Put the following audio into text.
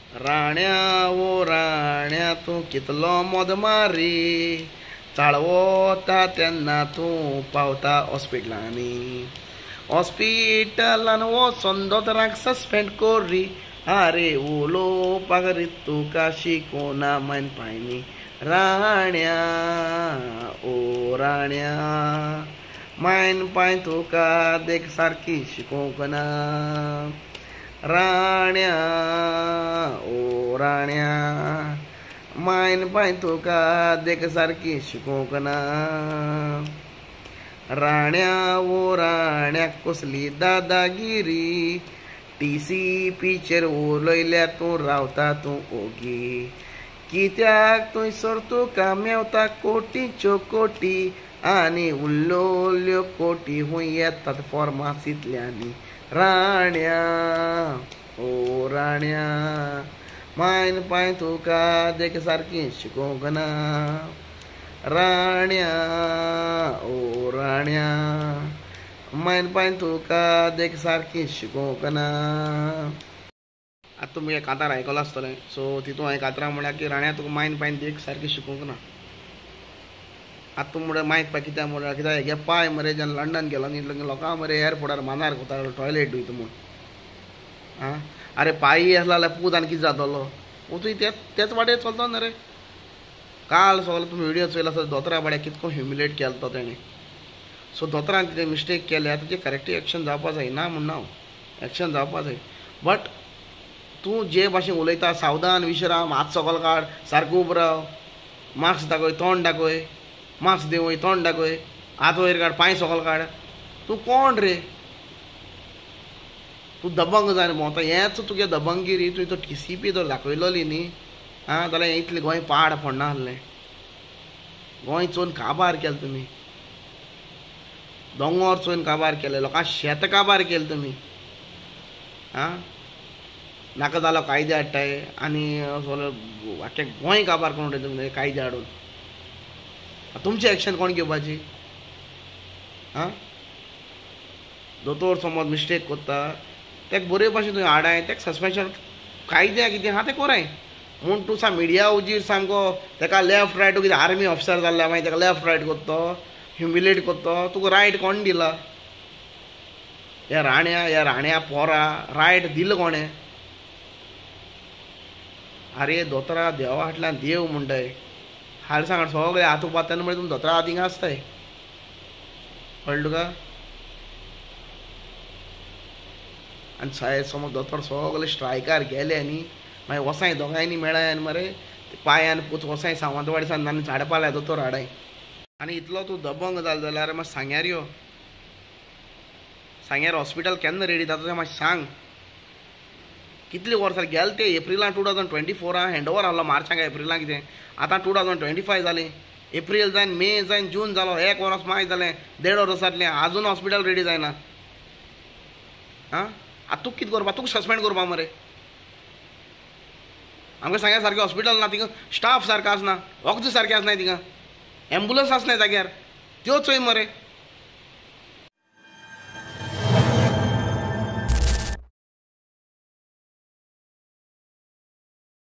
राण्या ओ राण्या तूं कितलो मोद मारी, चाळवता तेन्ना तूं पावता हॉस्पिटलांनी. हॉस्पिटलान वचोन दोतोराक सस्पेंड कोरी, आरे उलोवपाक रीत तुका शिकोवना मायन पायनी. राण्या ओ राण्या मायन पाय तुका देख सारकी शिकोवंक ना. राण्या ओ राण्या मायन पाय तुका देख सारकी शिकोवंक ना. राण्या ओ राण्या कसली दादागिरी, TCPचेर उलयल्या तूं रावता तूं ओगी. कित्याक थंयसर तुका मेवता कोटीच्यो कोटी, आनी उरल्यो कोटी हूंय येतात फॉर्मासींतल्यानी. राण्या ओ राण्या मायन पाय तुका देख सारकी शिकोवंक ना. राण्या ओ राण्या मायन पाय तुका देख सारकी शिकोवंक ना. आतां तुमी कांतार आयकलां आसतलें. सो तितून हांवें कांतरां म्हळ्यार की राण्या तुका मायन पाय देख सारकी शिकोवंक ना. आतां तूं म्हळ्यार मायक पाय कित्याक म्हळ्यार कित्याक हेगे पाय मरे जेन्ना लंडन गेलो न्ही लोकां मरे एअरपोर्टार मानार कोता टॉयलेट वयता म्हूण. आं आरे पायी आसलो जाल्यार पूत आनी कितें जातलो. पूतूय तेच वाटेर चलता न्ही रे. काल सगळो तुमी व्हिडियो चोयला आसता दोतोरा बाड्याक कितको ह्युमिलेट केलो तो तेणें. सो दोतोरान कितें मिस्टेक केल्या तुजें करेक्ट एक्शन जावपा जाय ना म्हण हांव. एक्शन जावपा जाय. बट तूं जे भाशेन उलयता सावधान विश्राम, हात सकयल काड, सारको उबो राव, मास्क दाखय, तोंड दाखय, मास्क देवय, तोंड दाखय, हात वयर काड, पांय सकयल काड. तूं कोण रे? तूं दबंग जावन भोंवता. हेंच तुगे दबंगिरी. तुवें तो TCP जर दाखयलोली न्ही जाल्यार इतलें गोंय पाड पडना आसलें. गोंय चोवन काबार केलें तुमी. दोंगर चोवन काबार केलें. लोकां शेत काबार केलें तुमी. नाका जालो कायदे हाडटाय आनी सगळें आख्खें गोंय काबार करून उडयता तुमी कायदे हाडून. तुमचें एक्शन कोण घेवपाची? दोतोर समज मिस्टेक कोत्ता तेका बरे भाशेन तुवें हाडाय, तेका सस्पेन्शन कायद्या कितें आहा तें कोराय. म्हूण तूं सा मिडिया उजीर सामको तेका लेफ्ट रायट कितें आर्मी ऑफिसर जाल्ल्या मागीर तेका लेफ्ट रायट कोत्तो, ह्युमिलेट कोत्तो. तुका रायट कोण दिला? ह्या राण्या पोरा रायट दिला कोणें? आरे दोतोरा देवा फाटल्यान देव म्हणटाय. हाल सांग सगळे हात उपात तेन्ना तुमी दोतोरा हात हिंगा आसताय. कळ्ळें तुका? आनी समज दोतोर सगळे स्ट्रायकार गेले न्ही मागीर वसाय दोगांयनी मेळ्ळाय आनी मरे पांयान पूत वसाय सावंतवाडी सान आनी झाडपाल्या लाय दोतोर हाडाय. आनी इतलो तूं दबंग जाल जाल्यार मातशें सांग्यार यो. सांग्यार हॉस्पिटल केन्ना रेडी जाता तें मातशें सांग. कितले वर्सां गेले ते एप्रिलान 2024 हँडओवर आहलो मार्चाक एप्रिलाक कितें. आतां 2025 जालें. एप्रील जावन मे जावन जून जालो. 1 वर्स माय जालें. 1.5 वर्स जातलें. आजून हॉस्पिटल रेडी जायना. आतां तुका कितें करपा? तुका सस्पेंड करपा मरे. आमकां सांग्या सारकें हॉस्पिटल ना. थिंगा स्टाफ सारको आसना. वखद सारकें आसनाय. थिंगा एम्बुलन्स आसनाय जाग्यार. त्यो चोय मरे.